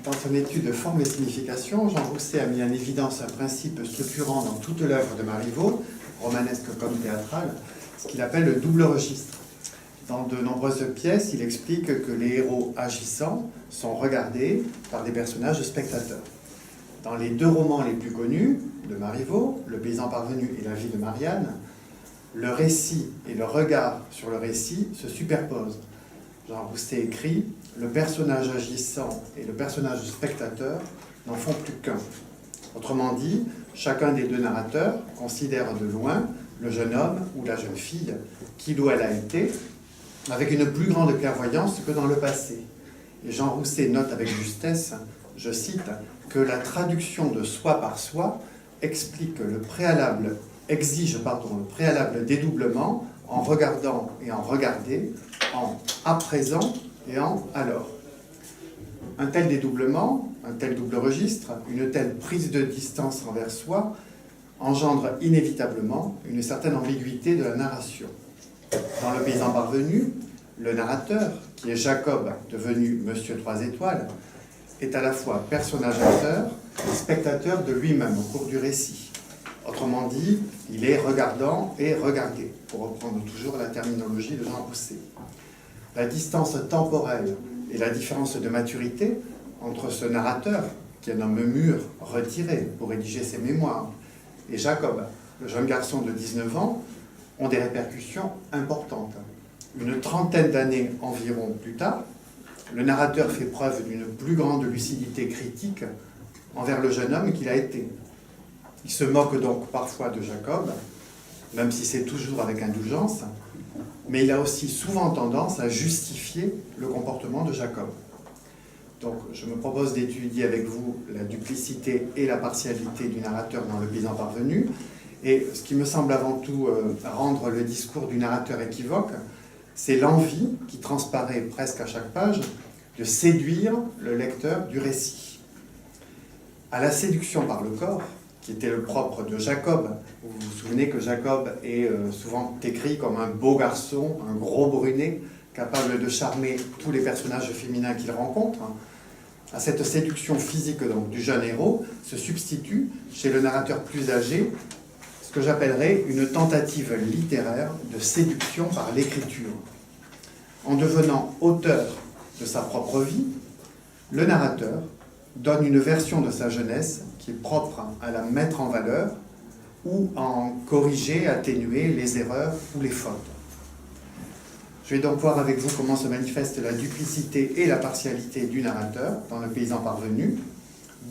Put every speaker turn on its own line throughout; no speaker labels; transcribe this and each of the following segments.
Dans son étude de forme et signification, Jean Rousset a mis en évidence un principe structurant dans toute l'œuvre de Marivaux, romanesque comme théâtrale, ce qu'il appelle le double registre. Dans de nombreuses pièces, il explique que les héros agissants sont regardés par des personnages spectateurs. Dans les deux romans les plus connus de Marivaux, Le paysan parvenu et La vie de Marianne, le récit et le regard sur le récit se superposent. Jean Rousset écrit « Le personnage agissant et le personnage spectateur n'en font plus qu'un ». Autrement dit, chacun des deux narrateurs considère de loin le jeune homme ou la jeune fille qu'il ou elle a été, avec une plus grande clairvoyance que dans le passé. Et Jean Rousset note avec justesse, je cite, que la traduction de soi par soi exige le préalable dédoublement en regardant et en regarder, en à présent et en alors. Un tel dédoublement, un tel double registre, une telle prise de distance envers soi engendre inévitablement une certaine ambiguïté de la narration. Dans Le paysan parvenu, le narrateur, qui est Jacob devenu Monsieur Trois Étoiles, est à la fois personnage-acteur et spectateur de lui-même au cours du récit. Autrement dit, il est regardant et regardé, pour reprendre toujours la terminologie de Jean Rousset. La distance temporelle et la différence de maturité entre ce narrateur, qui est un homme mûr, retiré pour rédiger ses mémoires, et Jacob, le jeune garçon de 19 ans, ont des répercussions importantes. Une trentaine d'années environ plus tard, le narrateur fait preuve d'une plus grande lucidité critique envers le jeune homme qu'il a été. Il se moque donc parfois de Jacob, même si c'est toujours avec indulgence, mais il a aussi souvent tendance à justifier le comportement de Jacob. Donc je me propose d'étudier avec vous la duplicité et la partialité du narrateur dans Le paysan parvenu, et ce qui me semble avant tout rendre le discours du narrateur équivoque, c'est l'envie qui transparaît presque à chaque page de séduire le lecteur du récit. À la séduction par le corps, qui était le propre de Jacob, vous vous souvenez que Jacob est souvent écrit comme un beau garçon, un gros brunet, capable de charmer tous les personnages féminins qu'il rencontre. À cette séduction physique donc, du jeune héros se substitue, chez le narrateur plus âgé, ce que j'appellerais une tentative littéraire de séduction par l'écriture. En devenant auteur de sa propre vie, le narrateur donne une version de sa jeunesse qui est propre à la mettre en valeur ou à en corriger, atténuer les erreurs ou les fautes. Je vais donc voir avec vous comment se manifeste la duplicité et la partialité du narrateur dans Le paysan parvenu.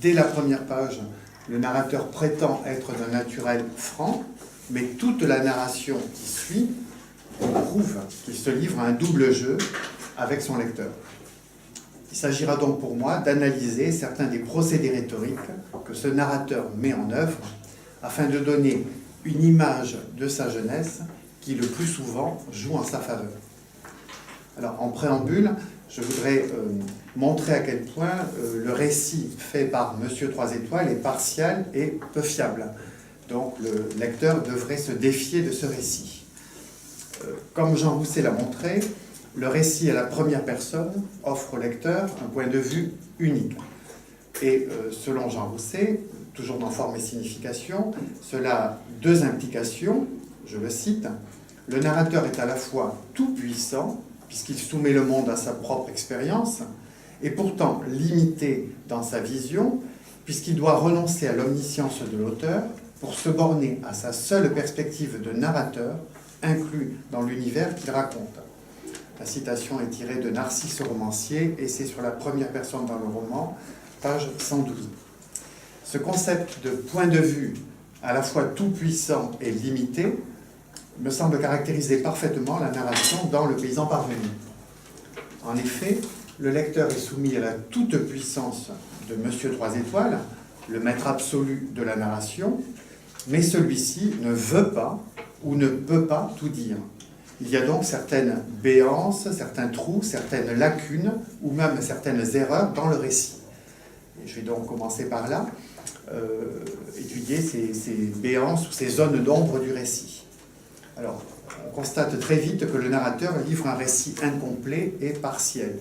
Dès la première page, le narrateur prétend être d'un naturel franc, mais toute la narration qui suit prouve qu'il se livre à un double jeu avec son lecteur. Il s'agira donc pour moi d'analyser certains des procédés rhétoriques que ce narrateur met en œuvre afin de donner une image de sa jeunesse qui le plus souvent joue en sa faveur. Alors en préambule, je voudrais montrer à quel point le récit fait par Monsieur Trois Étoiles est partial et peu fiable. Donc le lecteur devrait se défier de ce récit. Comme Jean Rousset l'a montré, le récit à la première personne offre au lecteur un point de vue unique. Et selon Jean Rousset, toujours dans Forme et signification, cela a deux implications, je le cite, le narrateur est à la fois tout-puissant, puisqu'il soumet le monde à sa propre expérience, et pourtant limité dans sa vision, puisqu'il doit renoncer à l'omniscience de l'auteur pour se borner à sa seule perspective de narrateur, inclus dans l'univers qu'il raconte. La citation est tirée de Narcisse romancier, et c'est sur la première personne dans le roman, page 112. Ce concept de point de vue à la fois tout-puissant et limité me semble caractériser parfaitement la narration dans Le paysan parvenu. En effet, le lecteur est soumis à la toute-puissance de Monsieur Trois Étoiles, le maître absolu de la narration, mais celui-ci ne veut pas ou ne peut pas tout dire. Il y a donc certaines béances, certains trous, certaines lacunes ou même certaines erreurs dans le récit. Et je vais donc commencer par là, étudier ces béances ou ces zones d'ombre du récit. Alors, on constate très vite que le narrateur livre un récit incomplet et partiel.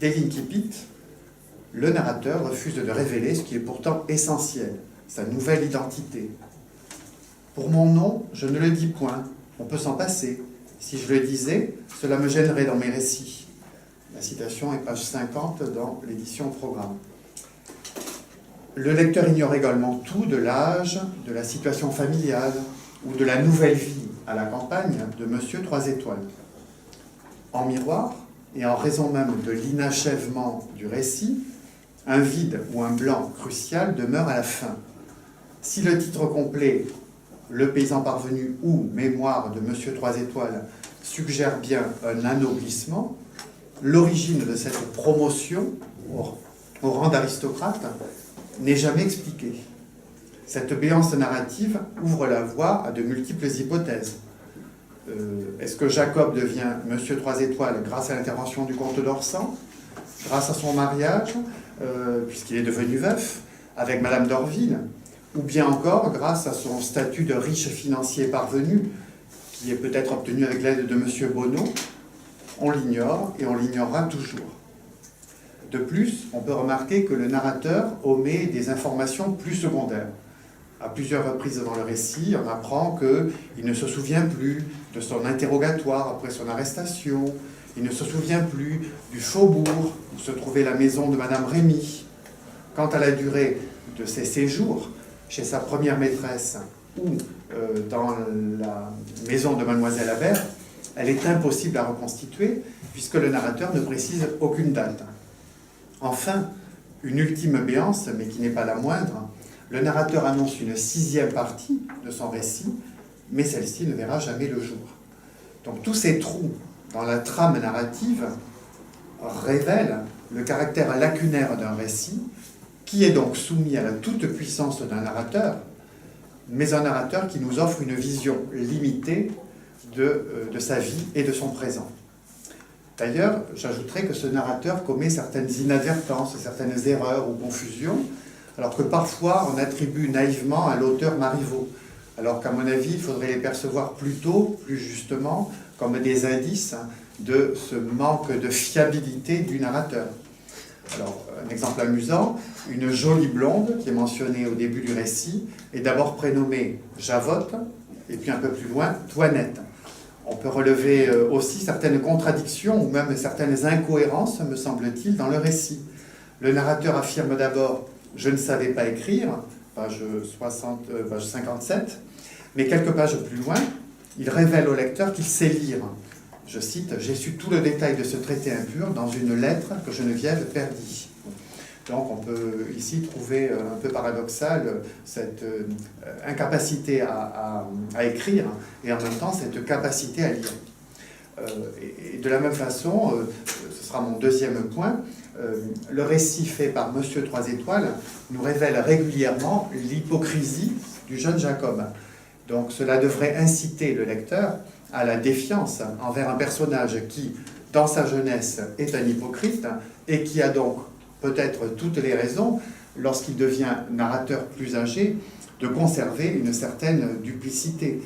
Dès l'incipit, le narrateur refuse de révéler ce qui est pourtant essentiel, sa nouvelle identité. Pour mon nom, je ne le dis point, on peut s'en passer. Si je le disais, cela me gênerait dans mes récits. La citation est page 50 dans l'édition programme. Le lecteur ignore également tout de l'âge, de la situation familiale ou de la nouvelle vie à la campagne de Monsieur Trois Étoiles. En miroir, et en raison même de l'inachèvement du récit, un vide ou un blanc crucial demeure à la fin. Si le titre complet, Le paysan parvenu ou Mémoire de Monsieur Trois Étoiles, suggère bien un anoblissement, l'origine de cette promotion au rang d'aristocrate n'est jamais expliquée. Cette béance narrative ouvre la voie à de multiples hypothèses. Est-ce que Jacob devient Monsieur Trois Étoiles grâce à l'intervention du comte d'Orsan, grâce à son mariage, puisqu'il est devenu veuf, avec Madame d'Orville, ou bien encore grâce à son statut de riche financier parvenu, qui est peut-être obtenu avec l'aide de Monsieur Bonneau? On l'ignore et on l'ignorera toujours. De plus, on peut remarquer que le narrateur omet des informations plus secondaires. À plusieurs reprises dans le récit, on apprend qu'il ne se souvient plus de son interrogatoire après son arrestation, il ne se souvient plus du faubourg où se trouvait la maison de Madame Rémy. Quant à la durée de ses séjours chez sa première maîtresse ou dans la maison de Mademoiselle Habert, elle est impossible à reconstituer puisque le narrateur ne précise aucune date. Enfin, une ultime béance, mais qui n'est pas la moindre, le narrateur annonce une 6e partie de son récit, mais celle-ci ne verra jamais le jour. Donc tous ces trous dans la trame narrative révèlent le caractère lacunaire d'un récit, qui est donc soumis à la toute-puissance d'un narrateur, mais un narrateur qui nous offre une vision limitée de sa vie et de son présent. D'ailleurs, j'ajouterais que ce narrateur commet certaines inadvertances, certaines erreurs ou confusions, alors que parfois on attribue naïvement à l'auteur Marivaux, alors qu'à mon avis, il faudrait les percevoir plutôt, plus justement, comme des indices de ce manque de fiabilité du narrateur. Alors, un exemple amusant, une jolie blonde qui est mentionnée au début du récit est d'abord prénommée Javotte, et puis un peu plus loin, Toinette. On peut relever aussi certaines contradictions ou même certaines incohérences, me semble-t-il, dans le récit. Le narrateur affirme d'abord « je ne savais pas écrire », page 57, mais quelques pages plus loin, il révèle au lecteur qu'il sait lire. Je cite « j'ai su tout le détail de ce traité impur dans une lettre que Geneviève perdit ». Donc on peut ici trouver un peu paradoxal cette incapacité à écrire et en même temps cette capacité à lire. Et de la même façon, ce sera mon deuxième point, le récit fait par Monsieur Trois Étoiles nous révèle régulièrement l'hypocrisie du jeune Jacob. Donc cela devrait inciter le lecteur à la défiance envers un personnage qui, dans sa jeunesse, est un hypocrite et qui a donc peut-être toutes les raisons, lorsqu'il devient narrateur plus âgé, de conserver une certaine duplicité.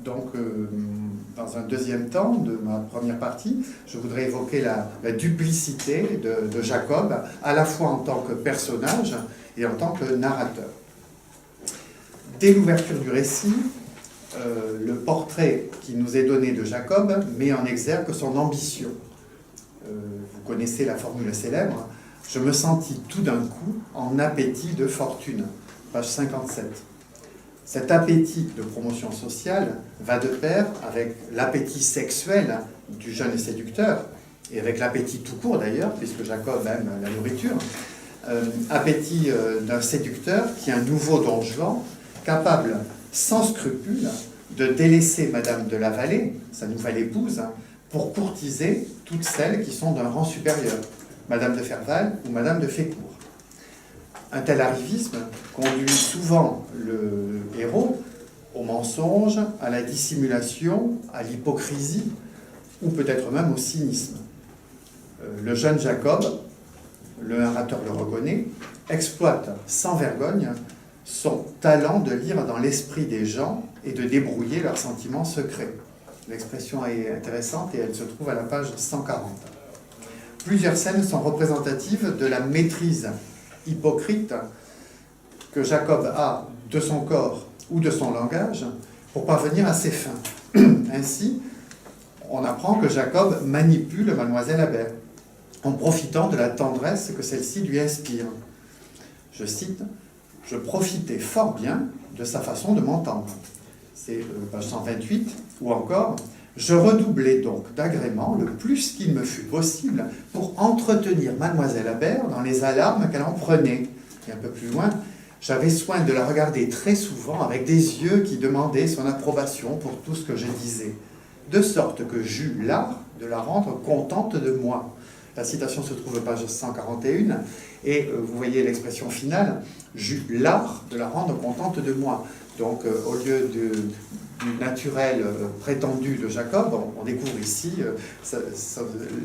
Dans un deuxième temps de ma première partie, je voudrais évoquer la duplicité de Jacob, à la fois en tant que personnage et en tant que narrateur. Dès l'ouverture du récit, le portrait qui nous est donné de Jacob met en exergue son ambition. Vous connaissez la formule célèbre, « Je me sentis tout d'un coup en appétit de fortune », page 57. Cet appétit de promotion sociale va de pair avec l'appétit sexuel du jeune séducteur, et avec l'appétit tout court d'ailleurs, puisque Jacob aime la nourriture, appétit d'un séducteur qui est un nouveau Don Juan, capable sans scrupule de délaisser Madame de la Vallée, sa nouvelle épouse, pour courtiser toutes celles qui sont d'un rang supérieur, Madame de Ferval ou Madame de Fécourt. Un tel arrivisme conduit souvent le héros au mensonge, à la dissimulation, à l'hypocrisie, ou peut-être même au cynisme. Le jeune Jacob, le narrateur le reconnaît, exploite sans vergogne son talent de lire dans l'esprit des gens et de débrouiller leurs sentiments secrets. L'expression est intéressante et elle se trouve à la page 140. Plusieurs scènes sont représentatives de la maîtrise hypocrite que Jacob a de son corps ou de son langage pour parvenir à ses fins. Ainsi, on apprend que Jacob manipule mademoiselle Habert en profitant de la tendresse que celle-ci lui inspire. Je cite, « Je profitais fort bien de sa façon de m'entendre ». C'est page 128, ou encore « Je redoublais donc d'agrément le plus qu'il me fut possible pour entretenir mademoiselle Habert dans les alarmes qu'elle en prenait. » Et un peu plus loin, « J'avais soin de la regarder très souvent avec des yeux qui demandaient son approbation pour tout ce que je disais, de sorte que j'eus l'art de la rendre contente de moi. » La citation se trouve page 141, et vous voyez l'expression finale, « j'eus l'art de la rendre contente de moi ». Donc, au lieu du naturel prétendu de Jacob, on découvre ici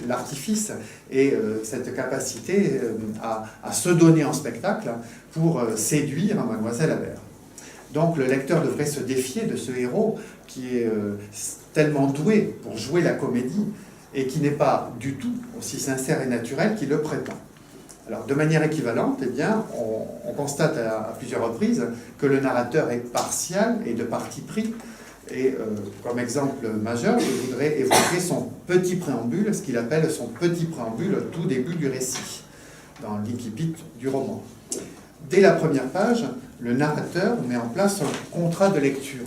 l'artifice et cette capacité à se donner en spectacle pour séduire mademoiselle Habert. Donc, le lecteur devrait se défier de ce héros qui est tellement doué pour jouer la comédie et qui n'est pas du tout aussi sincère et naturel qu'il le prétend. Alors, de manière équivalente, eh bien, on constate à plusieurs reprises que le narrateur est partial et de parti pris. Et comme exemple majeur, je voudrais évoquer son petit préambule, ce qu'il appelle son petit préambule au tout début du récit, dans l'incipit du roman. Dès la première page, le narrateur met en place un contrat de lecture,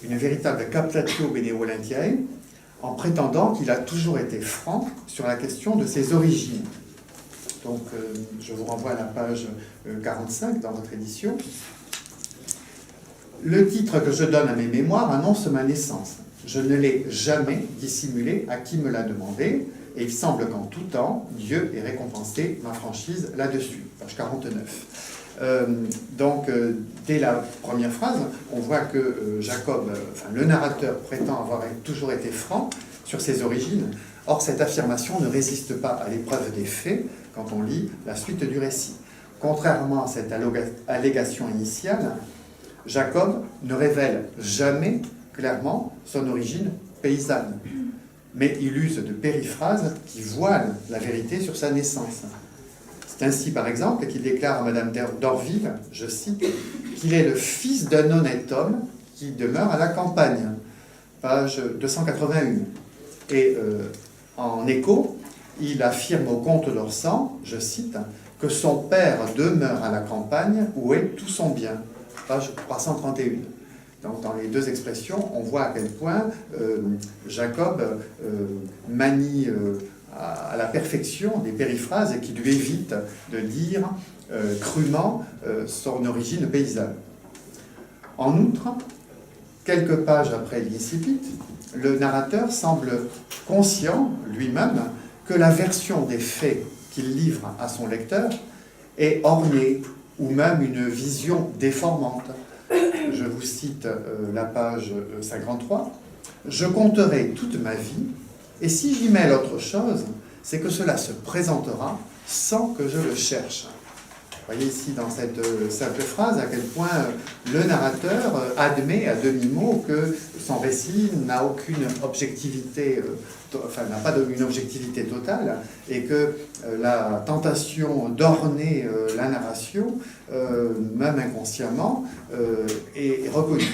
une véritable captatio benevolentiae, en prétendant qu'il a toujours été franc sur la question de ses origines. Donc, je vous renvoie à la page 45 dans votre édition. Le titre que je donne à mes mémoires annonce ma naissance. Je ne l'ai jamais dissimulé à qui me l'a demandé, et il semble qu'en tout temps, Dieu ait récompensé ma franchise là-dessus. Page 49. Dès la première phrase, on voit que le narrateur prétend avoir toujours été franc sur ses origines. Or, cette affirmation ne résiste pas à l'épreuve des faits quand on lit la suite du récit. Contrairement à cette allégation initiale, Jacob ne révèle jamais clairement son origine paysanne, mais il use de périphrases qui voilent la vérité sur sa naissance. C'est ainsi, par exemple, qu'il déclare à Madame d'Orville, je cite, qu'il est le fils d'un honnête homme qui demeure à la campagne, page 281. Et en écho, il affirme au comte d'Orsan, je cite, que son père demeure à la campagne où est tout son bien, page 331. Donc, dans les deux expressions, on voit à quel point Jacob manie à la perfection des périphrases qui lui évitent de dire crûment son origine paysanne. En outre, quelques pages après l'incipit, le narrateur semble conscient lui-même que la version des faits qu'il livre à son lecteur est ornée ou même une vision déformante. Je vous cite la page 53. « Je compterai toute ma vie, et si j'y mêle autre chose, c'est que cela se présentera sans que je le cherche. » Vous voyez ici dans cette simple phrase à quel point le narrateur admet à demi-mot que son récit n'a aucune objectivité, n'a pas une objectivité totale, et que la tentation d'orner la narration, même inconsciemment, est reconnue.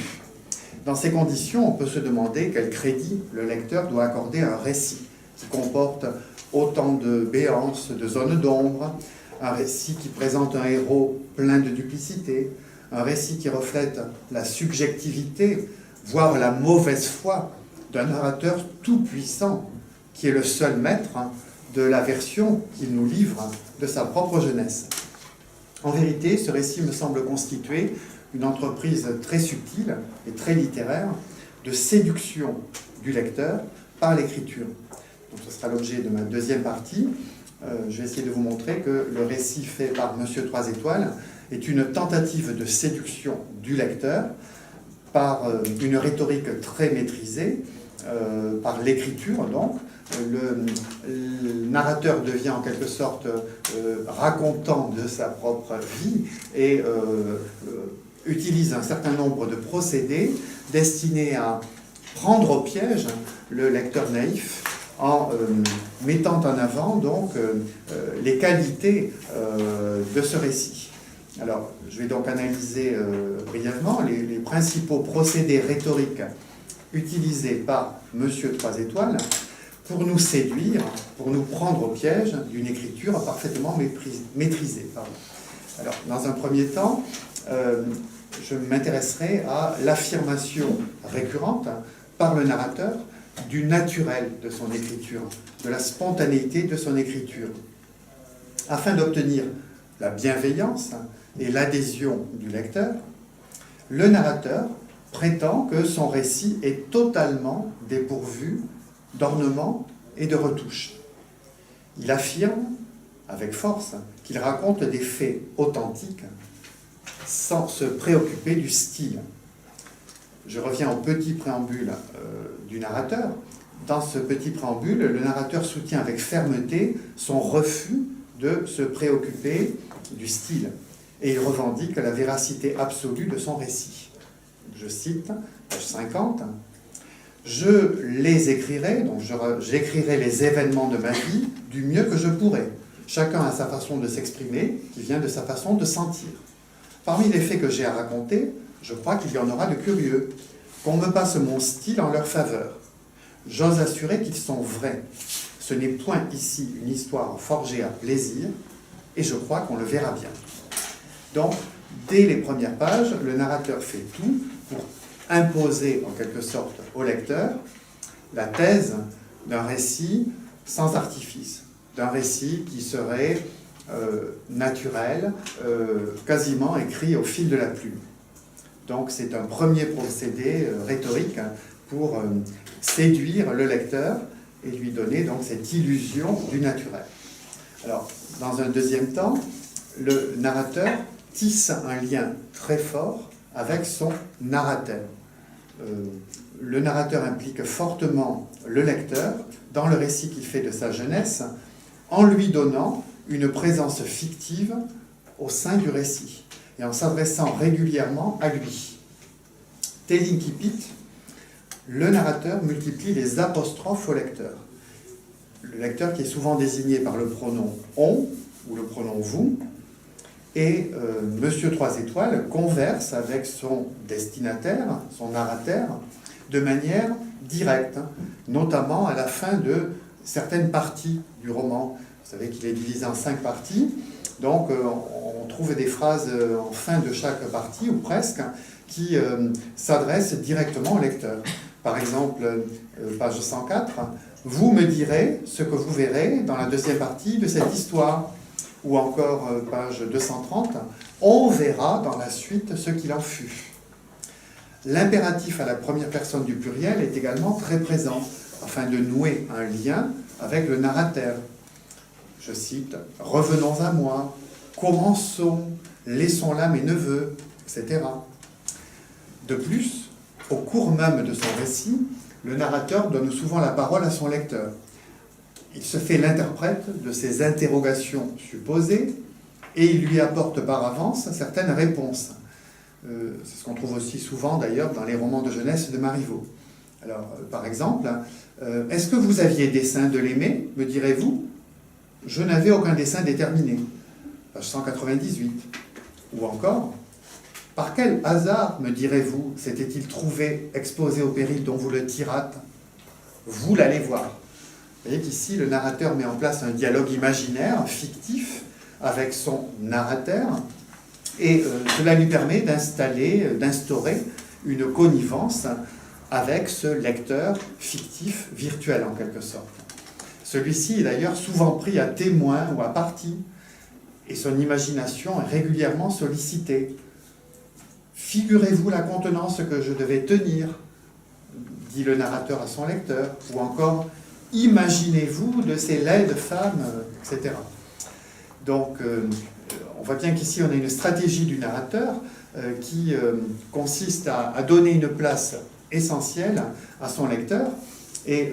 Dans ces conditions, on peut se demander quel crédit le lecteur doit accorder à un récit qui comporte autant de béances, de zones d'ombre, un récit qui présente un héros plein de duplicité, un récit qui reflète la subjectivité, voire la mauvaise foi d'un narrateur tout-puissant, qui est le seul maître de la version qu'il nous livre de sa propre jeunesse. En vérité, ce récit me semble constituer une entreprise très subtile et très littéraire de séduction du lecteur par l'écriture. Donc ce sera l'objet de ma deuxième partie. Je vais essayer de vous montrer que le récit fait par Monsieur Trois Étoiles est une tentative de séduction du lecteur par une rhétorique très maîtrisée, par l'écriture donc. Le narrateur devient en quelque sorte racontant de sa propre vie et utilise un certain nombre de procédés destinés à prendre au piège le lecteur naïf en mettant en avant donc les qualités de ce récit. Alors, je vais donc analyser brièvement les principaux procédés rhétoriques utilisés par Monsieur Trois Étoiles pour nous séduire, pour nous prendre au piège d'une écriture parfaitement maîtrisée. Alors, dans un premier temps, je m'intéresserai à l'affirmation récurrente par le narrateur du naturel de son écriture, de la spontanéité de son écriture, afin d'obtenir la bienveillance et l'adhésion du lecteur. Le narrateur prétend que son récit est totalement dépourvu d'ornements et de retouches. Il affirme avec force qu'il raconte des faits authentiques sans se préoccuper du style. Je reviens au petit préambule du narrateur. Dans ce petit préambule, le narrateur soutient avec fermeté son refus de se préoccuper du style et il revendique la véracité absolue de son récit. Je cite, page 50, « Je les écrirai, donc j'écrirai les événements de ma vie du mieux que je pourrai. Chacun a sa façon de s'exprimer qui vient de sa façon de sentir. Parmi les faits que j'ai à raconter, je crois qu'il y en aura de curieux, qu'on me passe mon style en leur faveur. J'ose assurer qu'ils sont vrais. Ce n'est point ici une histoire forgée à plaisir, et je crois qu'on le verra bien. » Donc, dès les premières pages, le narrateur fait tout pour imposer en quelque sorte au lecteur la thèse d'un récit sans artifice, d'un récit qui serait naturel, quasiment écrit au fil de la plume. Donc c'est un premier procédé rhétorique pour séduire le lecteur et lui donner donc cette illusion du naturel. Alors, dans un deuxième temps, le narrateur tisse un lien très fort avec son narrateur. Le narrateur implique fortement le lecteur dans le récit qu'il fait de sa jeunesse en lui donnant une présence fictive au sein du récit et en s'adressant régulièrement à lui. Tel incipit, le narrateur multiplie les apostrophes au lecteur. Le lecteur qui est souvent désigné par le pronom « on » ou le pronom « vous », et Monsieur Trois Étoiles converse avec son destinataire, son narrateur, de manière directe, notamment à la fin de certaines parties du roman. Vous savez qu'il est divisé en 5 parties, donc on trouve des phrases en fin de chaque partie, ou presque, qui s'adressent directement au lecteur. Par exemple, page 104, « Vous me direz ce que vous verrez dans la deuxième partie de cette histoire ». Ou encore, page 230, « On verra dans la suite ce qu'il en fut ». L'impératif à la première personne du pluriel est également très présent, afin de nouer un lien avec le narrateur. Je cite, « Revenons à moi, commençons, laissons là mes neveux, etc. » De plus, au cours même de son récit, le narrateur donne souvent la parole à son lecteur. Il se fait l'interprète de ses interrogations supposées et il lui apporte par avance certaines réponses. C'est ce qu'on trouve aussi souvent d'ailleurs dans les romans de jeunesse de Marivaux. Alors, par exemple, « Est-ce que vous aviez dessein de l'aimer, me direz-vous ? Je n'avais aucun dessein déterminé. » Page 198. Ou encore, « Par quel hasard, me direz-vous, s'était-il trouvé exposé au péril dont vous le tirâtes ? Vous l'allez voir. » Vous voyez qu'ici, le narrateur met en place un dialogue imaginaire, fictif, avec son narrateur, et cela lui permet d'instaurer une connivence avec ce lecteur fictif, virtuel en quelque sorte. Celui-ci est d'ailleurs souvent pris à témoin ou à partie, et son imagination est régulièrement sollicitée. « Figurez-vous la contenance que je devais tenir ?» dit le narrateur à son lecteur, ou encore « Imaginez-vous de ces laides femmes, etc. » Donc, on voit bien qu'ici, on a une stratégie du narrateur qui consiste à donner une place essentielle à son lecteur. Et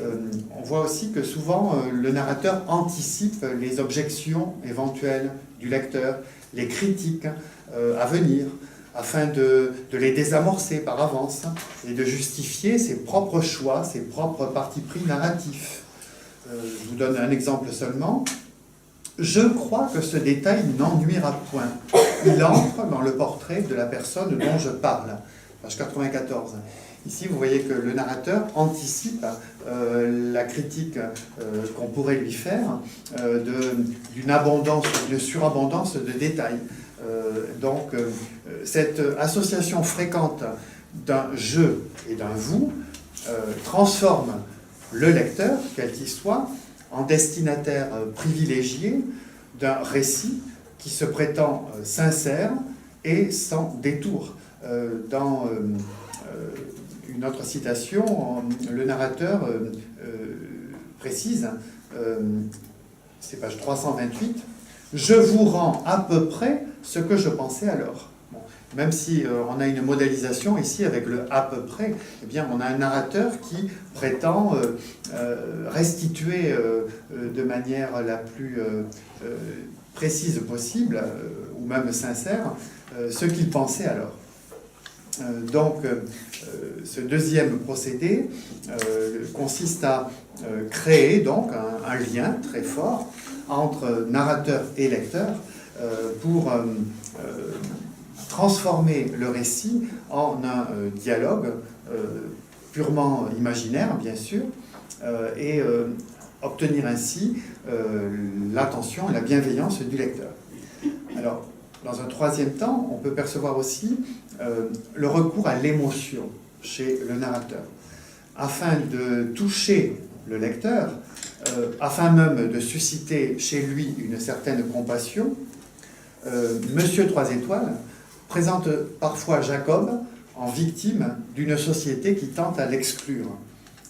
on voit aussi que souvent, le narrateur anticipe les objections éventuelles du lecteur, les critiques à venir, afin de les désamorcer par avance et de justifier ses propres choix, ses propres partis pris narratifs. Je vous donne un exemple seulement. Je crois que ce détail n'ennuiera point. Il entre dans le portrait de la personne dont je parle. Page 94. Ici, vous voyez que le narrateur anticipe la critique qu'on pourrait lui faire d'une abondance, d'une surabondance de détails. Donc, cette association fréquente d'un je et d'un vous transforme le lecteur, quel qu'il soit, en destinataire privilégié d'un récit qui se prétend sincère et sans détour. Dans une autre citation, le narrateur précise, c'est page 328, « Je vous rends à peu près ce que je pensais alors ». Bon, même si on a une modélisation ici avec le « à peu près », eh bien, on a un narrateur qui prétend restituer de manière la plus précise possible, ou même sincère, ce qu'il pensait alors. Donc, ce deuxième procédé consiste à créer donc un lien très fort entre narrateur et lecteur pour transformer le récit en un dialogue purement imaginaire, bien sûr, et obtenir ainsi l'attention et la bienveillance du lecteur. Alors, dans un troisième temps, on peut percevoir aussi le recours à l'émotion chez le narrateur, afin de toucher le lecteur, afin même de susciter chez lui une certaine compassion. Monsieur Trois Étoiles présente parfois Jacob en victime d'une société qui tente à l'exclure,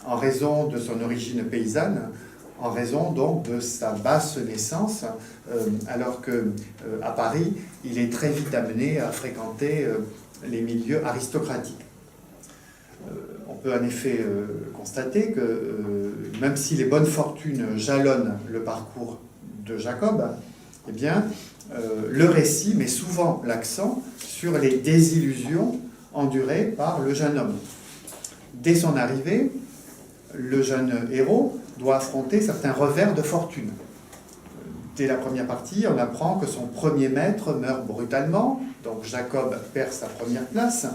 en raison de son origine paysanne, en raison donc de sa basse naissance, alors qu'à Paris, il est très vite amené à fréquenter les milieux aristocratiques. On peut en effet constater que même si les bonnes fortunes jalonnent le parcours de Jacob, eh bien, le récit met souvent l'accent sur les désillusions endurées par le jeune homme. Dès son arrivée, le jeune héros doit affronter certains revers de fortune. Dès la première partie, on apprend que son premier maître meurt brutalement, donc Jacob perd sa première place,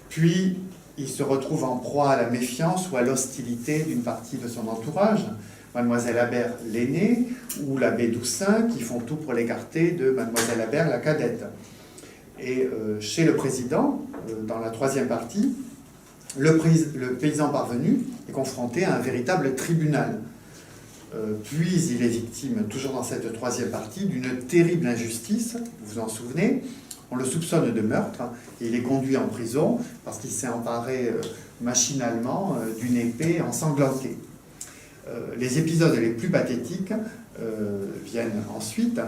puis il se retrouve en proie à la méfiance ou à l'hostilité d'une partie de son entourage, Mademoiselle Habert l'aînée ou l'abbé Doussin qui font tout pour l'écarter de Mademoiselle Habert la cadette. Et chez le président, dans la troisième partie, le paysan parvenu est confronté à un véritable tribunal. Puis il est victime, toujours dans cette troisième partie, d'une terrible injustice, vous vous en souvenez. On le soupçonne de meurtre et il est conduit en prison parce qu'il s'est emparé machinalement d'une épée ensanglantée. Les épisodes les plus pathétiques viennent ensuite.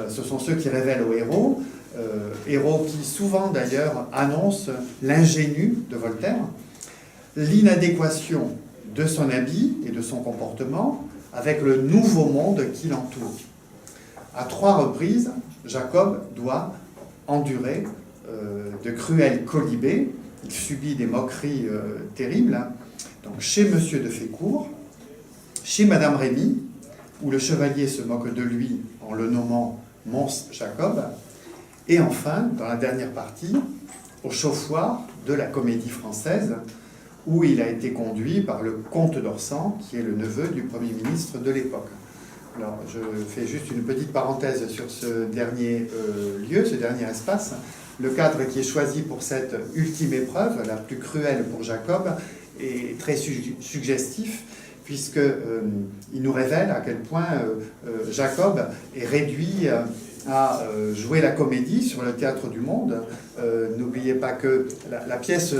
Ce sont ceux qui révèlent au héros, héros qui souvent d'ailleurs annonce l'ingénu de Voltaire, l'inadéquation de son habit et de son comportement avec le nouveau monde qui l'entoure. À 3 reprises, Jacob doit endurer de cruels colibés. Il subit des moqueries terribles. Donc chez Monsieur de Fécourt, chez Madame Rémy, où le chevalier se moque de lui en le nommant Mons Jacob, et enfin, dans la dernière partie, au chauffoir de la Comédie Française, où il a été conduit par le comte d'Orsan, qui est le neveu du Premier ministre de l'époque. Alors, je fais juste une petite parenthèse sur ce dernier lieu, ce dernier espace. Le cadre qui est choisi pour cette ultime épreuve, la plus cruelle pour Jacob, est très suggestif, puisqu'il nous révèle à quel point Jacob est réduit à jouer la comédie sur le théâtre du monde. N'oubliez pas que la pièce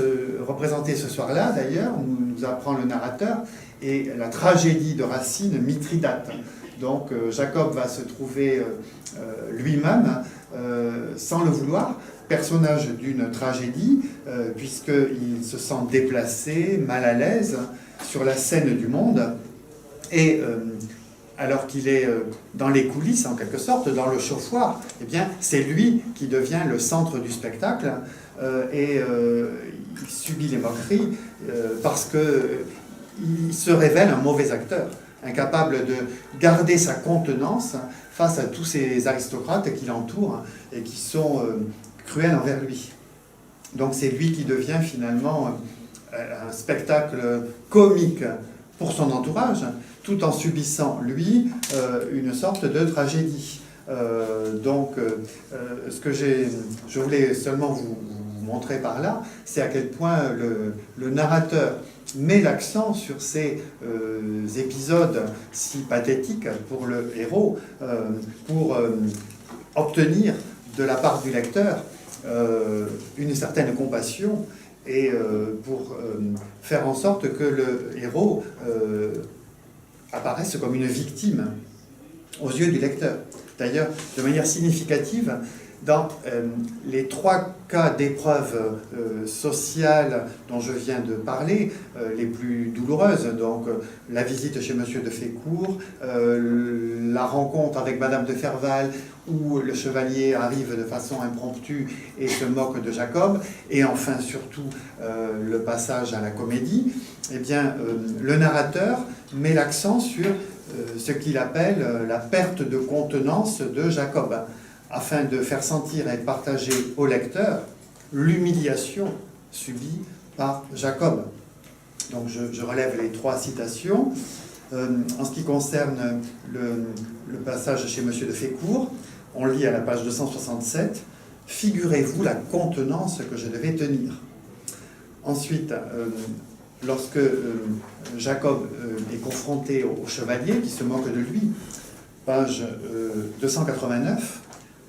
représentée ce soir-là, d'ailleurs, nous apprend le narrateur, est la tragédie de Racine, Mithridate. Donc Jacob va se trouver lui-même, sans le vouloir, personnage d'une tragédie, puisqu'il se sent déplacé, mal à l'aise sur la scène du monde, et alors qu'il est dans les coulisses, en quelque sorte, dans le chauffoir, eh bien, c'est lui qui devient le centre du spectacle, et il subit les moqueries parce qu'il se révèle un mauvais acteur. incapable de garder sa contenance face à tous ces aristocrates qui l'entourent et qui sont cruels envers lui. Donc c'est lui qui devient finalement un spectacle comique pour son entourage, tout en subissant, lui, une sorte de tragédie. Ce que je voulais seulement vous montrer par là, c'est à quel point le narrateur met l'accent sur ces épisodes si pathétiques pour le héros, pour obtenir de la part du lecteur une certaine compassion et pour faire en sorte que le héros apparaisse comme une victime aux yeux du lecteur. D'ailleurs, de manière significative, dans les 3 cas d'épreuves sociales dont je viens de parler, les plus douloureuses, donc la visite chez Monsieur de Fécourt, la rencontre avec Madame de Ferval, où le chevalier arrive de façon impromptue et se moque de Jacob, et enfin surtout le passage à la comédie, eh bien, le narrateur met l'accent sur ce qu'il appelle la perte de contenance de Jacob, afin de faire sentir et partager au lecteur l'humiliation subie par Jacob. Donc je relève les 3 citations. En ce qui concerne le passage chez Monsieur de Fécourt, on lit à la page 267 « Figurez-vous la contenance que je devais tenir ». Ensuite, lorsque Jacob est confronté au chevalier qui se moque de lui, page 289,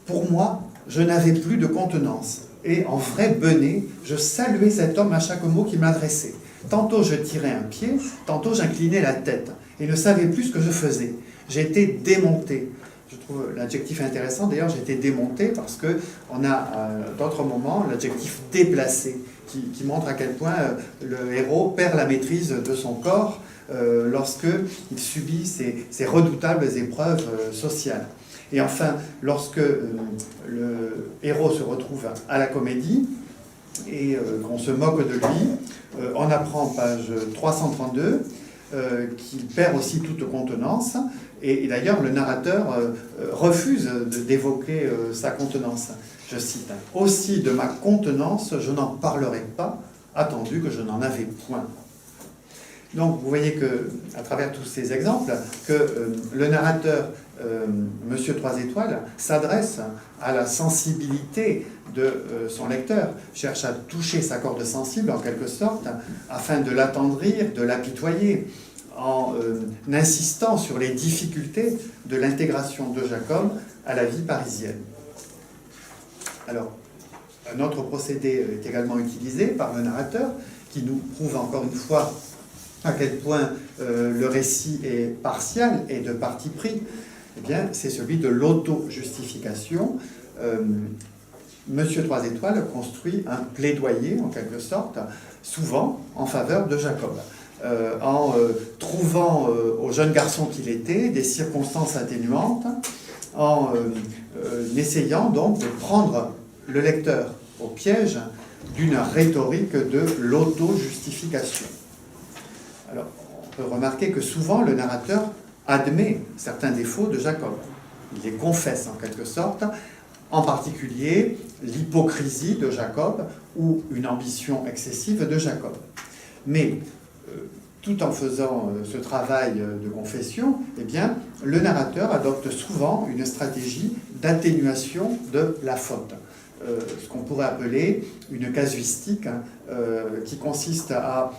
« Pour moi, je n'avais plus de contenance, et en vrai benêt, je saluais cet homme à chaque mot qu'il m'adressait. Tantôt je tirais un pied, tantôt j'inclinais la tête, et ne savais plus ce que je faisais. J'étais démonté. » Je trouve l'adjectif intéressant, d'ailleurs j'étais démonté parce qu'on a à d'autres moments l'adjectif déplacé, qui montre à quel point le héros perd la maîtrise de son corps lorsqu'il subit ces redoutables épreuves sociales. Et enfin, lorsque le héros se retrouve à la comédie et qu'on se moque de lui, on apprend, page 332, qu'il perd aussi toute contenance. Et d'ailleurs, le narrateur refuse d'évoquer sa contenance. Je cite, « Aussi de ma contenance, je n'en parlerai pas, attendu que je n'en avais point. » Donc, vous voyez que, à travers tous ces exemples, que le narrateur, Monsieur Trois Étoiles, s'adresse à la sensibilité de son lecteur, cherche à toucher sa corde sensible, en quelque sorte, afin de l'attendrir, de l'apitoyer, en insistant sur les difficultés de l'intégration de Jacob à la vie parisienne. Alors, un autre procédé est également utilisé par le narrateur, qui nous prouve encore une fois à quel point le récit est partial et de parti pris. Eh bien, c'est celui de l'auto-justification. Monsieur Trois Étoiles construit un plaidoyer, en quelque sorte, souvent en faveur de Jacob, en trouvant au jeune garçon qu'il était des circonstances atténuantes, en essayant donc de prendre le lecteur au piège d'une rhétorique de l'auto-justification. Alors, on peut remarquer que souvent le narrateur admet certains défauts de Jacob. Il les confesse en quelque sorte, en particulier l'hypocrisie de Jacob ou une ambition excessive de Jacob. Mais tout en faisant ce travail de confession, eh bien, le narrateur adopte souvent une stratégie d'atténuation de la faute. Ce qu'on pourrait appeler une casuistique, qui consiste à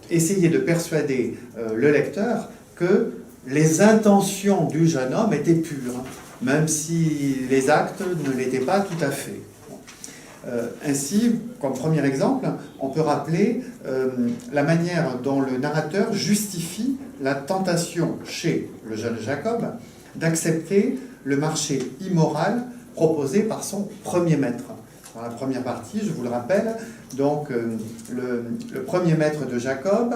essayer de persuader le lecteur que les intentions du jeune homme étaient pures, même si les actes ne l'étaient pas tout à fait. Ainsi, comme premier exemple, on peut rappeler la manière dont le narrateur justifie la tentation chez le jeune Jacob d'accepter le marché immoral proposé par son premier maître. Dans la première partie, je vous le rappelle, donc le premier maître de Jacob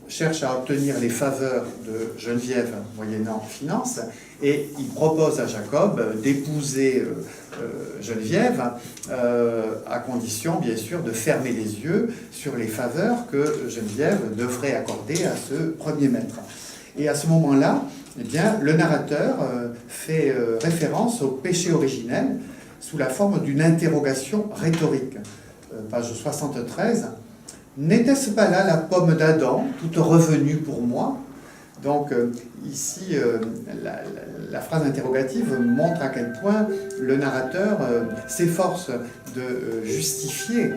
cherche à obtenir les faveurs de Geneviève moyennant finance, et il propose à Jacob d'épouser Geneviève, à condition bien sûr de fermer les yeux sur les faveurs que Geneviève devrait accorder à ce premier maître. Et à ce moment-là, eh bien, le narrateur fait référence au péché originel sous la forme d'une interrogation rhétorique. Page 73. N'était-ce pas là la pomme d'Adam, toute revenue pour moi? Donc ici, la phrase interrogative montre à quel point le narrateur s'efforce de justifier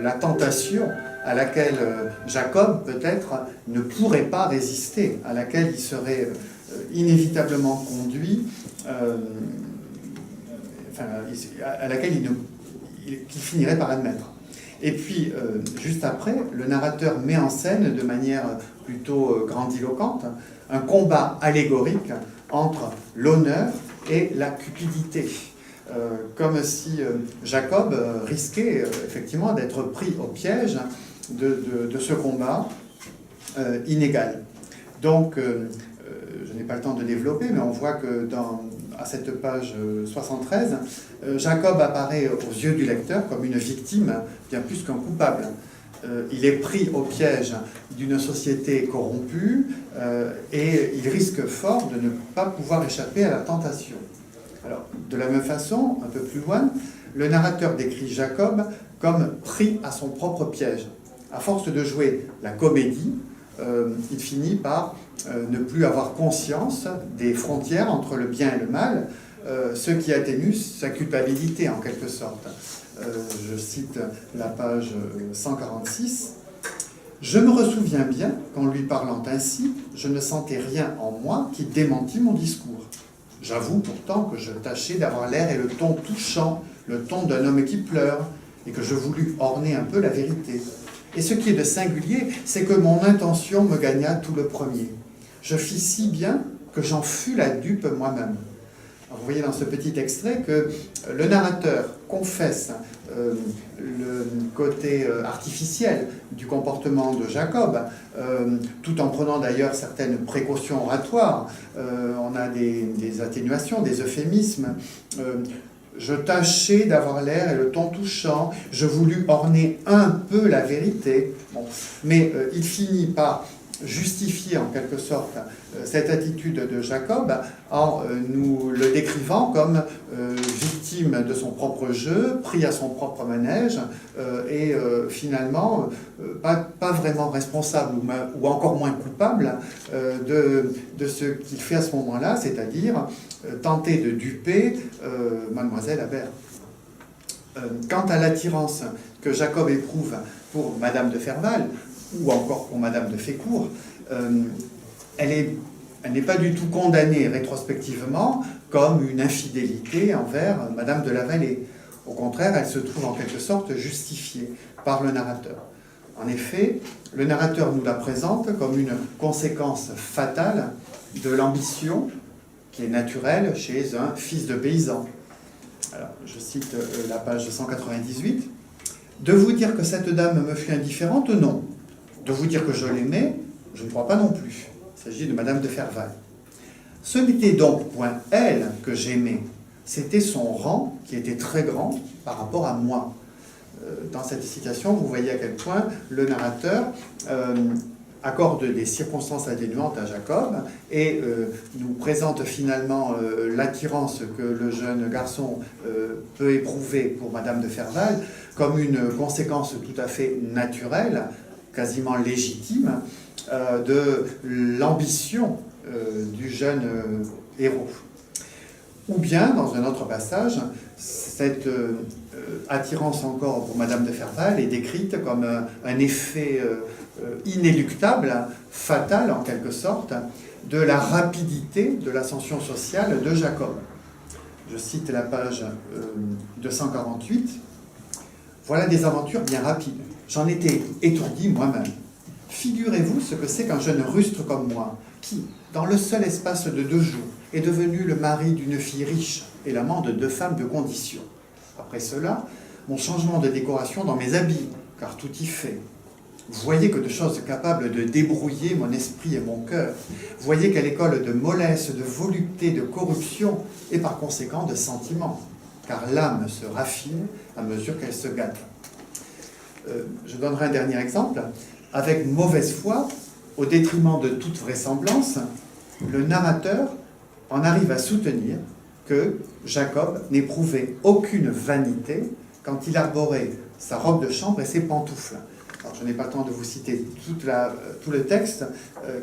la tentation à laquelle Jacob, peut-être, ne pourrait pas résister, à laquelle il serait inévitablement conduit, à laquelle qu'il finirait par admettre. Et puis, juste après, le narrateur met en scène de manière plutôt grandiloquente un combat allégorique entre l'honneur et la cupidité. Comme si Jacob risquait effectivement d'être pris au piège de ce combat inégal. Donc, je n'ai pas le temps de développer, mais on voit que à cette page 73, Jacob apparaît aux yeux du lecteur comme une victime bien plus qu'un coupable. Il est pris au piège d'une société corrompue et il risque fort de ne pas pouvoir échapper à la tentation. Alors, de la même façon, un peu plus loin, le narrateur décrit Jacob comme pris à son propre piège. À force de jouer la comédie, il finit par ne plus avoir conscience des frontières entre le bien et le mal, ce qui atténue sa culpabilité en quelque sorte. Je cite la page 146. « Je me ressouviens bien qu'en lui parlant ainsi, je ne sentais rien en moi qui démentît mon discours. J'avoue pourtant que je tâchais d'avoir l'air et le ton touchant, le ton d'un homme qui pleure, et que je voulus orner un peu la vérité. Et ce qui est de singulier, c'est que mon intention me gagna tout le premier. Je fis si bien que j'en fus la dupe moi-même. » Vous voyez dans ce petit extrait que le narrateur confesse le côté artificiel du comportement de Jacob, tout en prenant d'ailleurs certaines précautions oratoires. On a des atténuations, des euphémismes. Je tâchais d'avoir l'air et le ton touchant, je voulus orner un peu la vérité. Bon. Mais il finit par justifier en quelque sorte cette attitude de Jacob en nous le décrivant comme victime de son propre jeu, pris à son propre manège et finalement pas vraiment responsable ou encore moins coupable de ce qu'il fait à ce moment-là, c'est-à-dire tenter de duper mademoiselle Habert. Quant à l'attirance que Jacob éprouve pour Madame de Ferval, ou encore pour Madame de Fécourt, elle n'est pas du tout condamnée rétrospectivement comme une infidélité envers Madame de la Vallée. Au contraire, elle se trouve en quelque sorte justifiée par le narrateur. En effet, le narrateur nous la présente comme une conséquence fatale de l'ambition qui est naturelle chez un fils de paysan. Alors, je cite la page 198. « De vous dire que cette dame me fut indifférente, non. De vous dire que je l'aimais, je ne crois pas non plus. » Il s'agit de Madame de Ferval. « Ce n'était donc point elle que j'aimais, c'était son rang qui était très grand par rapport à moi. » Dans cette citation, vous voyez à quel point le narrateur accorde des circonstances atténuantes à Jacob et nous présente finalement l'attirance que le jeune garçon peut éprouver pour Madame de Ferval comme une conséquence tout à fait naturelle, quasiment légitime, de l'ambition du jeune héros. Ou bien, dans un autre passage, cette attirance encore pour Madame de Ferval est décrite comme un effet inéluctable, fatal en quelque sorte, de la rapidité de l'ascension sociale de Jacob. Je cite la page 248. « Voilà des aventures bien rapides. J'en étais étourdi moi-même. Figurez-vous ce que c'est qu'un jeune rustre comme moi, qui, dans le seul espace de 2 jours, est devenu le mari d'une fille riche et l'amant de 2 femmes de condition. Après cela, mon changement de décoration dans mes habits, car tout y fait. Voyez que de choses capables de débrouiller mon esprit et mon cœur. Voyez quelle école de mollesse, de volupté, de corruption et par conséquent de sentiment. car l'âme se raffine à mesure qu'elle se gâte. Je donnerai un dernier exemple. Avec mauvaise foi, au détriment de toute vraisemblance, le narrateur en arrive à soutenir que Jacob n'éprouvait aucune vanité quand il arborait sa robe de chambre et ses pantoufles. Alors, je n'ai pas le temps de vous citer tout le texte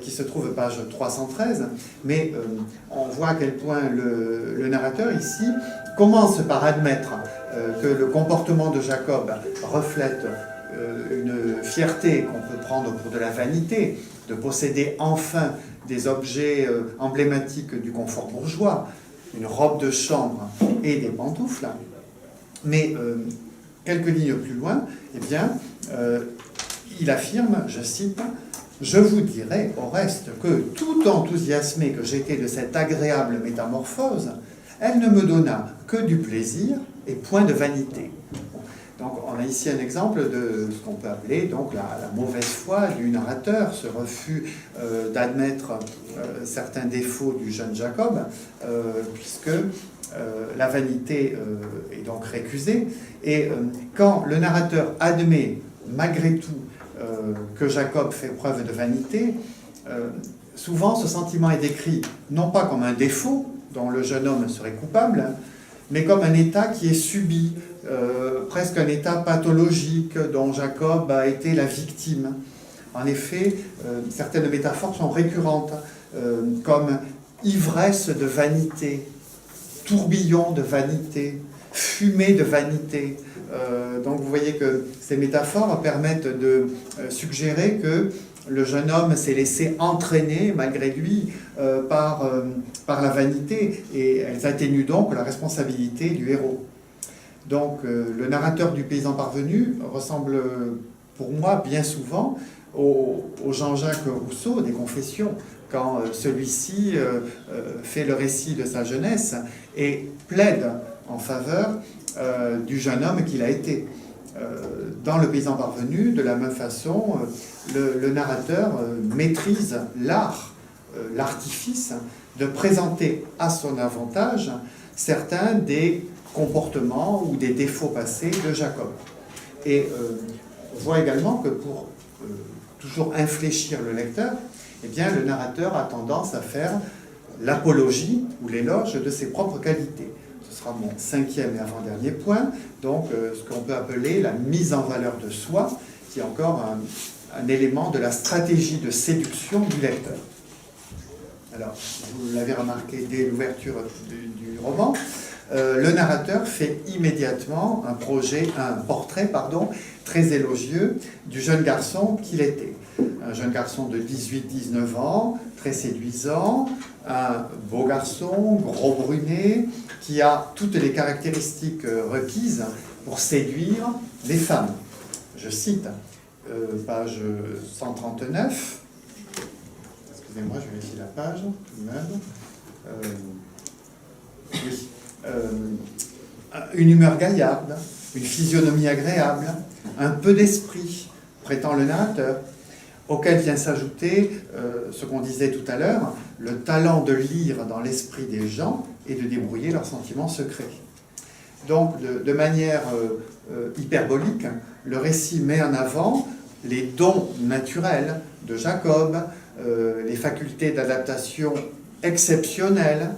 qui se trouve page 313, mais on voit à quel point le narrateur ici commence par admettre que le comportement de Jacob reflète une fierté qu'on peut prendre pour de la vanité, de posséder enfin des objets emblématiques du confort bourgeois, une robe de chambre et des pantoufles. Mais quelques lignes plus loin, eh bien, il affirme, je cite, « Je vous dirai au reste que, tout enthousiasmé que j'étais de cette agréable métamorphose, elle ne me donna que du plaisir et point de vanité. » Donc on a ici un exemple de ce qu'on peut appeler donc, la mauvaise foi du narrateur, ce refus d'admettre certains défauts du jeune Jacob, puisque la vanité est donc récusée. Et quand le narrateur admet malgré tout que Jacob fait preuve de vanité, souvent ce sentiment est décrit non pas comme un défaut dont le jeune homme serait coupable, mais comme un état qui est subi, presque un état pathologique dont Jacob a été la victime. En effet, certaines métaphores sont récurrentes, comme ivresse de vanité, tourbillon de vanité, fumée de vanité. Donc vous voyez que ces métaphores permettent de suggérer que le jeune homme s'est laissé entraîner, malgré lui, par la vanité, et elles atténuent donc la responsabilité du héros. Donc le narrateur du Paysan parvenu ressemble, pour moi, bien souvent au Jean-Jacques Rousseau des Confessions, quand celui-ci fait le récit de sa jeunesse et plaide en faveur du jeune homme qu'il a été. Dans le Paysan parvenu, de la même façon, le narrateur maîtrise l'art, l'artifice de présenter à son avantage certains des comportements ou des défauts passés de Jacob. Et on voit également que pour toujours infléchir le lecteur, eh bien, le narrateur a tendance à faire l'apologie ou l'éloge de ses propres qualités. Ce sera mon 5e et avant-dernier point, donc ce qu'on peut appeler la mise en valeur de soi, qui est encore un élément de la stratégie de séduction du lecteur. Alors, vous l'avez remarqué dès l'ouverture du roman, le narrateur fait immédiatement un portrait très élogieux du jeune garçon qu'il était. Un jeune garçon de 18-19 ans, très séduisant, un beau garçon, gros brunet, qui a toutes les caractéristiques requises pour séduire les femmes. Je cite, page 139, excusez-moi, je vérifie la page, tout de même. Oui. Une humeur gaillarde, une physionomie agréable, un peu d'esprit, prétend le narrateur, auquel vient s'ajouter ce qu'on disait tout à l'heure, le talent de lire dans l'esprit des gens et de débrouiller leurs sentiments secrets. Donc, de manière hyperbolique, le récit met en avant les dons naturels de Jacob, les facultés d'adaptation exceptionnelles,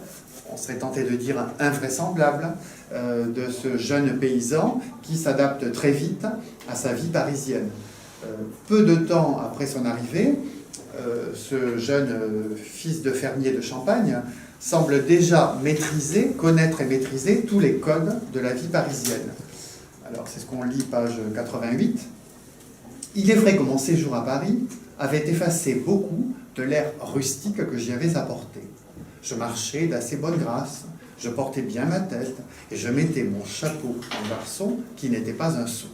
on serait tenté de dire invraisemblables, de ce jeune paysan qui s'adapte très vite à sa vie parisienne. Peu de temps après son arrivée, ce jeune fils de fermier de Champagne semble déjà connaître et maîtriser tous les codes de la vie parisienne. Alors c'est ce qu'on lit page 88. Il est vrai que mon séjour à Paris avait effacé beaucoup de l'air rustique que j'y avais apporté. Je marchais d'assez bonne grâce, je portais bien ma tête et je mettais mon chapeau en garçon qui n'était pas un sot.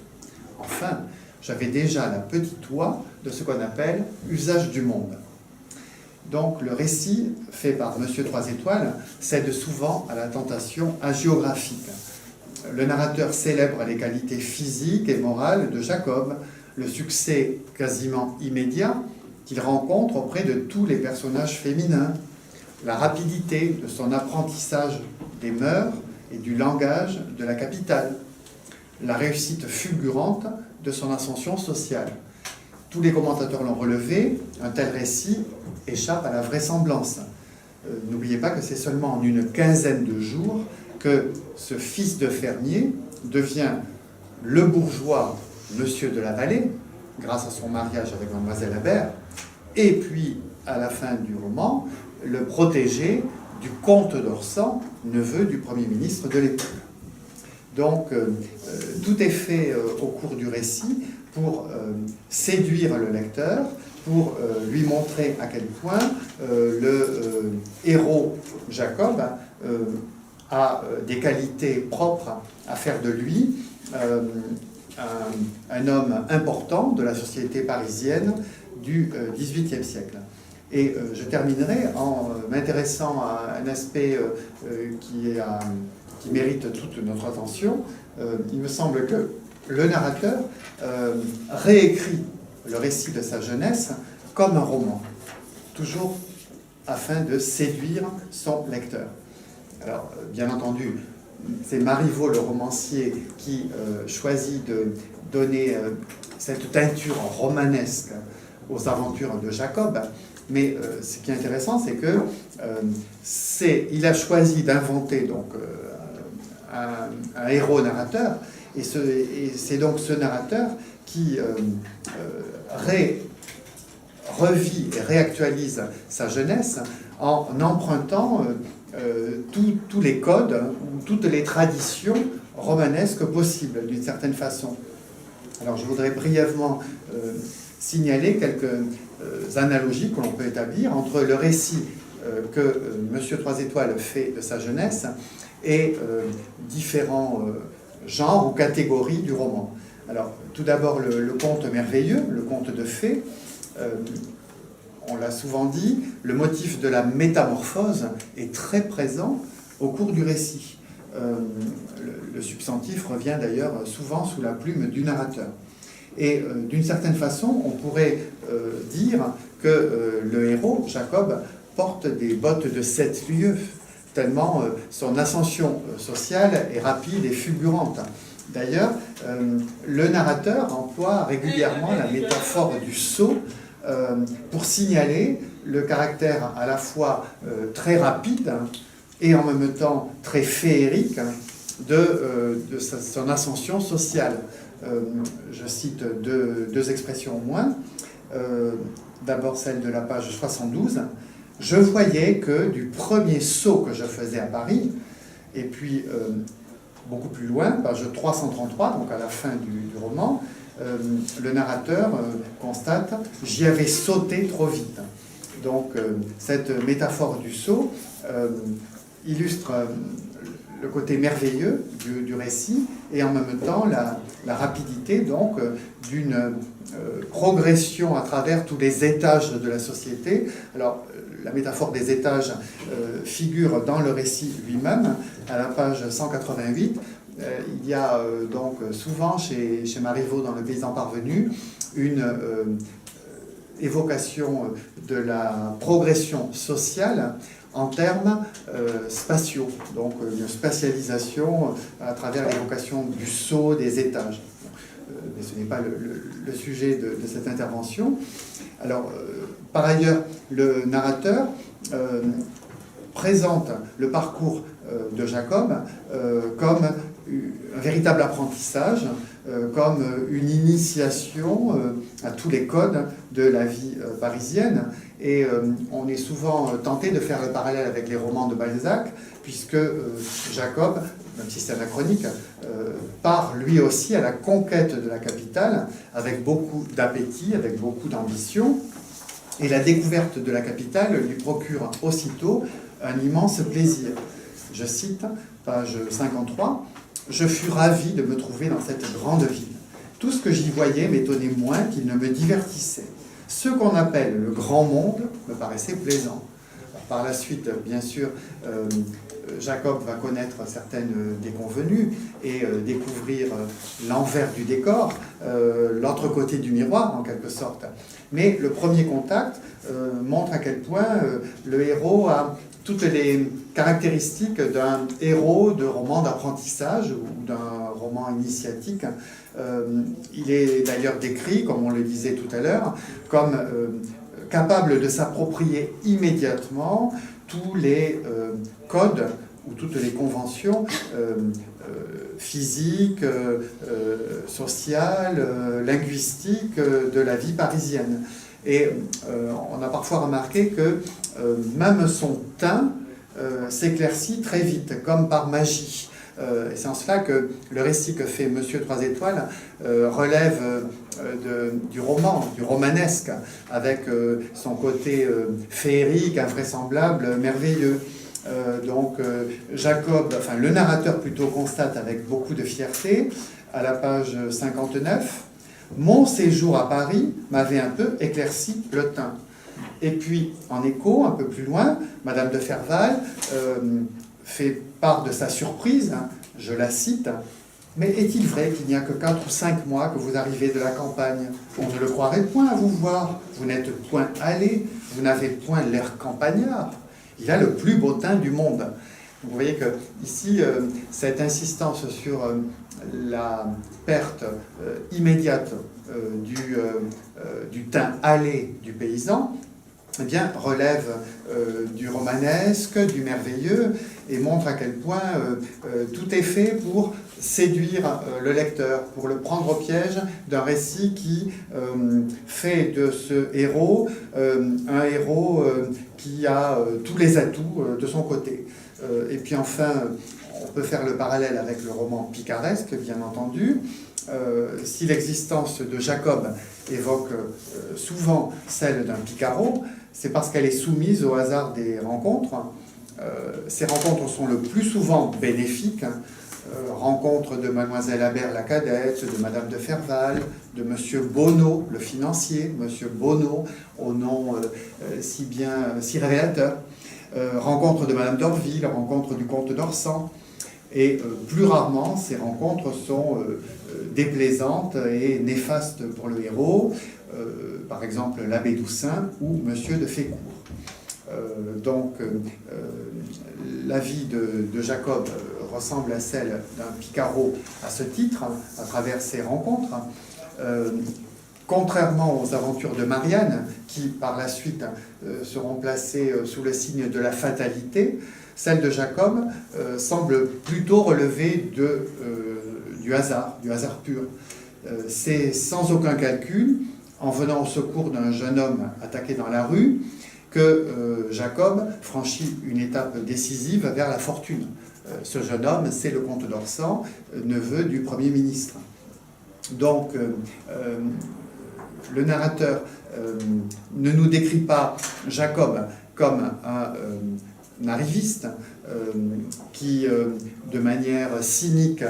Enfin, j'avais déjà la petite oie de ce qu'on appelle usage du monde. Donc le récit fait par Monsieur Trois Étoiles cède souvent à la tentation hagiographique. Le narrateur célèbre les qualités physiques et morales de Jacob, le succès quasiment immédiat qu'il rencontre auprès de tous les personnages féminins, la rapidité de son apprentissage des mœurs et du langage de la capitale, la réussite fulgurante de son ascension sociale. Tous les commentateurs l'ont relevé, un tel récit échappe à la vraisemblance. N'oubliez pas que c'est seulement en une quinzaine de jours que ce fils de fermier devient le bourgeois monsieur de la Vallée, grâce à son mariage avec mademoiselle Habert, et puis, à la fin du roman, le protégé du comte d'Orsan, neveu du Premier ministre de l'époque. Donc, tout est fait au cours du récit pour séduire le lecteur, pour lui montrer à quel point le héros Jacob a des qualités propres à faire de lui un homme important de la société parisienne du XVIIIe siècle. Et je terminerai en m'intéressant à un aspect qui mérite toute notre attention. Il me semble que le narrateur réécrit le récit de sa jeunesse comme un roman, toujours afin de séduire son lecteur. Alors, bien entendu, c'est Marivaux, le romancier, qui choisit de donner cette teinture romanesque aux aventures de Jacob. Mais ce qui est intéressant, c'est que il a choisi d'inventer donc un héros narrateur, et c'est donc ce narrateur qui revit et réactualise sa jeunesse en empruntant tous les codes ou toutes les traditions romanesques possibles, d'une certaine façon. Alors je voudrais brièvement signaler quelques analogies que l'on peut établir entre le récit que Monsieur Trois Étoiles fait de sa jeunesse et différents genres ou catégories du roman. Alors, tout d'abord, le conte merveilleux, le conte de fées. On l'a souvent dit, le motif de la métamorphose est très présent au cours du récit. Le substantif revient d'ailleurs souvent sous la plume du narrateur. Et d'une certaine façon, on pourrait dire que le héros, Jacob, porte des bottes de 7 lieues, tellement son ascension sociale est rapide et fulgurante. D'ailleurs, le narrateur emploie régulièrement la métaphore du saut pour signaler le caractère à la fois très rapide et en même temps très féerique de son ascension sociale. Je cite deux expressions au moins. D'abord celle de la page 72. Je voyais que du premier saut que je faisais à Paris, et puis beaucoup plus loin, page 333, donc à la fin du roman, le narrateur constate « j'y avais sauté trop vite ». Donc cette métaphore du saut illustre le côté merveilleux du récit et en même temps la rapidité donc d'une progression à travers tous les étages de la société. Alors la métaphore des étages figure dans le récit lui-même à la page 188. Il y a donc souvent chez Marivaux dans Le Paysan parvenu une évocation de la progression sociale en termes spatiaux, donc une spatialisation à travers l'évocation du saut des étages. Mais ce n'est pas le sujet de cette intervention. Alors, par ailleurs, le narrateur présente le parcours de Jacob comme un véritable apprentissage, comme une initiation à tous les codes de la vie parisienne. Et on est souvent tenté de faire le parallèle avec les romans de Balzac, puisque Jacob, même si c'est anachronique, part lui aussi à la conquête de la capitale avec beaucoup d'appétit, avec beaucoup d'ambition. Et la découverte de la capitale lui procure aussitôt un immense plaisir. Je cite, page 53, « Je fus ravi de me trouver dans cette grande ville. Tout ce que j'y voyais m'étonnait moins qu'il ne me divertissait. Ce qu'on appelle le grand monde me paraissait plaisant. » Par la suite, bien sûr, Jacob va connaître certaines déconvenues et découvrir l'envers du décor, l'autre côté du miroir en quelque sorte. Mais le premier contact montre à quel point le héros a toutes les caractéristiques d'un héros de roman d'apprentissage ou d'un roman initiatique. Il est d'ailleurs décrit, comme on le disait tout à l'heure, comme capable de s'approprier immédiatement tous les codes ou toutes les conventions physiques, sociales, linguistiques de la vie parisienne. Et on a parfois remarqué que même son teint s'éclaircit très vite, comme par magie. Et c'est en cela que le récit que fait Monsieur Trois Étoiles relève du roman, du romanesque, avec son côté féerique, invraisemblable, merveilleux. Jacob, enfin le narrateur plutôt, constate avec beaucoup de fierté, à la page 59, « Mon séjour à Paris m'avait un peu éclairci le teint. » Et puis, en écho, un peu plus loin, Madame de Ferval fait part de sa surprise, je la cite, « Mais est-il vrai qu'il n'y a que 4 ou 5 mois que vous arrivez de la campagne? On ne le croirait point à vous voir. Vous n'êtes point allé, vous n'avez point l'air campagnard. Il a le plus beau teint du monde. » Vous voyez que ici, cette insistance sur la perte immédiate du teint hâlé du paysan, eh bien, relève du romanesque, du merveilleux, et montre à quel point tout est fait pour séduire le lecteur, pour le prendre au piège d'un récit qui fait de ce héros un héros qui a tous les atouts de son côté. Et puis enfin, on peut faire le parallèle avec le roman picaresque, bien entendu. Si l'existence de Jacob évoque souvent celle d'un Picaro, c'est parce qu'elle est soumise au hasard des rencontres. Ces rencontres sont le plus souvent bénéfiques. Rencontre de Mademoiselle Habert la cadette, de Madame de Ferval, de Monsieur Bonneau, le financier, Monsieur Bonneau, au nom si révélateur. Rencontre de Madame d'Orville, rencontre du comte d'Orsan. Et plus rarement, ces rencontres sont déplaisantes et néfastes pour le héros, par exemple l'abbé Doussin ou Monsieur de Fécourt. La vie de Jacob ressemble à celle d'un Picaro à ce titre, à travers ces rencontres. Contrairement aux aventures de Marianne, qui par la suite seront placées sous le signe de la fatalité, celle de Jacob semble plutôt relever du hasard pur. C'est sans aucun calcul, en venant au secours d'un jeune homme attaqué dans la rue, que Jacob franchit une étape décisive vers la fortune. Ce jeune homme, c'est le comte d'Orsan, neveu du Premier ministre. Donc, le narrateur ne nous décrit pas Jacob comme un arriviste qui, de manière cynique,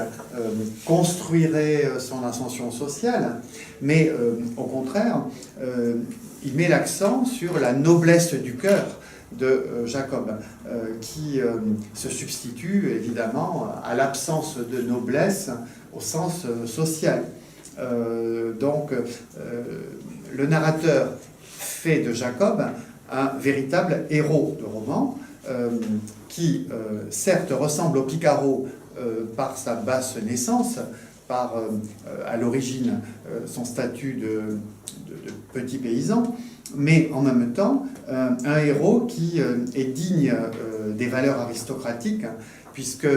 construirait son ascension sociale, mais au contraire, il met l'accent sur la noblesse du cœur de Jacob, qui se substitue évidemment à l'absence de noblesse au sens social. Le narrateur fait de Jacob un véritable héros de roman qui, certes, ressemble au Picaro par sa basse naissance, par, à l'origine, son statut de petit paysan, mais en même temps, un héros qui est digne des valeurs aristocratiques, puisque,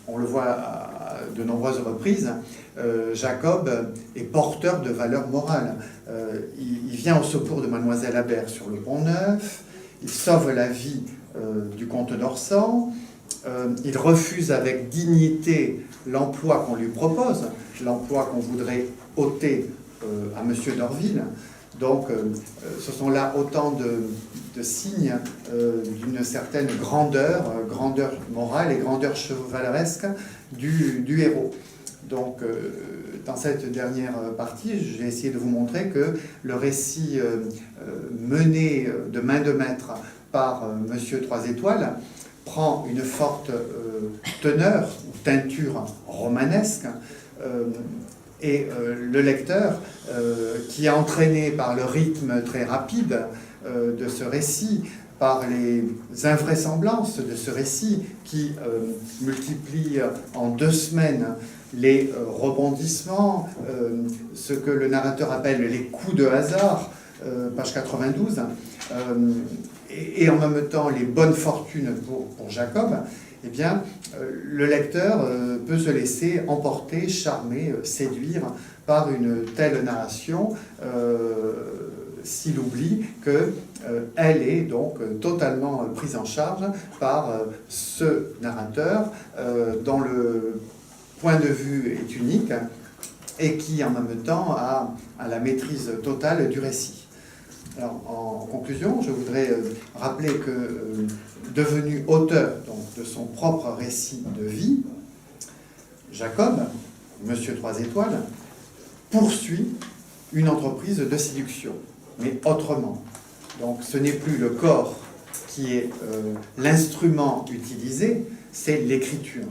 on le voit à de nombreuses reprises, Jacob est porteur de valeurs morales. Il vient au secours de Mademoiselle Habert sur le Pont-Neuf, il sauve la vie du comte d'Orsan, il refuse avec dignité l'emploi qu'on lui propose, l'emploi qu'on voudrait ôter à Monsieur d'Orville. Donc, ce sont là autant de signes d'une certaine grandeur morale et grandeur chevaleresque du héros. Donc, dans cette dernière partie, j'ai essayé de vous montrer que le récit mené de main de maître par Monsieur Trois Étoiles prend une forte teneur ou teinture romanesque, et le lecteur, qui est entraîné par le rythme très rapide de ce récit, par les invraisemblances de ce récit qui multiplie en 2 semaines les rebondissements, ce que le narrateur appelle les coups de hasard, page 92, et en même temps les bonnes fortunes pour Jacob, eh bien, le lecteur peut se laisser emporter, charmer, séduire par une telle narration, s'il oublie qu'elle est donc totalement prise en charge par ce narrateur dont le point de vue est unique et qui en même temps a la maîtrise totale du récit. Alors, en conclusion, je voudrais rappeler que, devenu auteur donc, de son propre récit de vie, Jacob, Monsieur 3 étoiles, poursuit une entreprise de séduction, mais autrement. Donc ce n'est plus le corps qui est l'instrument utilisé, c'est l'écriture.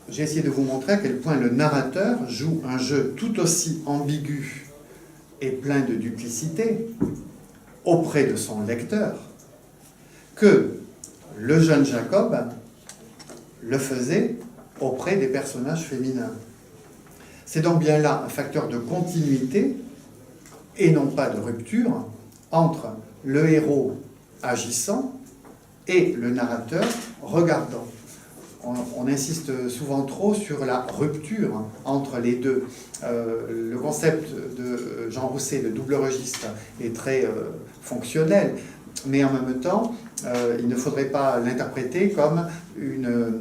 J'ai essayé de vous montrer à quel point le narrateur joue un jeu tout aussi ambigu et plein de duplicité auprès de son lecteur que le jeune Jacob le faisait auprès des personnages féminins. C'est donc bien là un facteur de continuité et non pas de rupture entre le héros agissant et le narrateur regardant. On insiste souvent trop sur la rupture entre les deux. Le concept de Jean Rousset, le double registre, est très fonctionnel, mais en même temps, il ne faudrait pas l'interpréter comme une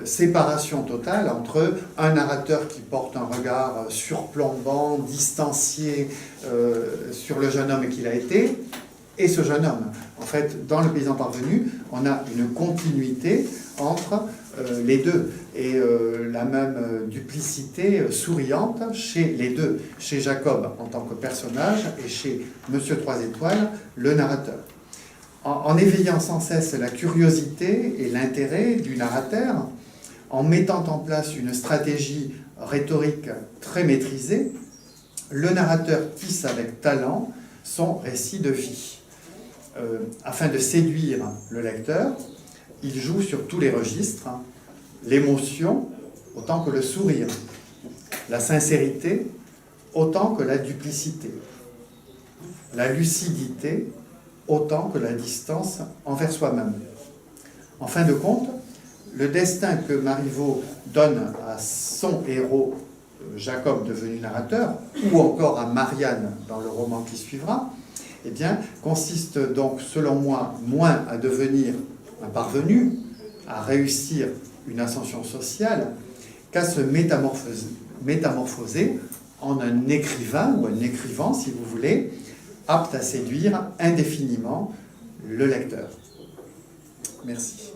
séparation totale entre un narrateur qui porte un regard surplombant, distancié sur le jeune homme qu'il a été, et ce jeune homme. En fait, dans Le Paysan parvenu, on a une continuité entre les deux, et la même duplicité souriante chez les deux, chez Jacob en tant que personnage, et chez Monsieur 3 étoiles, le narrateur. En éveillant sans cesse la curiosité et l'intérêt du narrateur, en mettant en place une stratégie rhétorique très maîtrisée, le narrateur tisse avec talent son récit de vie. Afin de séduire le lecteur, il joue sur tous les registres, l'émotion autant que le sourire, la sincérité autant que la duplicité, la lucidité autant que la distance envers soi-même. En fin de compte, le destin que Marivaux donne à son héros, Jacob devenu narrateur, ou encore à Marianne dans le roman qui suivra, eh bien, consiste donc, selon moi, moins à devenir un parvenu, à réussir une ascension sociale, qu'à se métamorphoser en un écrivain, ou un écrivant, si vous voulez, apte à séduire indéfiniment le lecteur. Merci.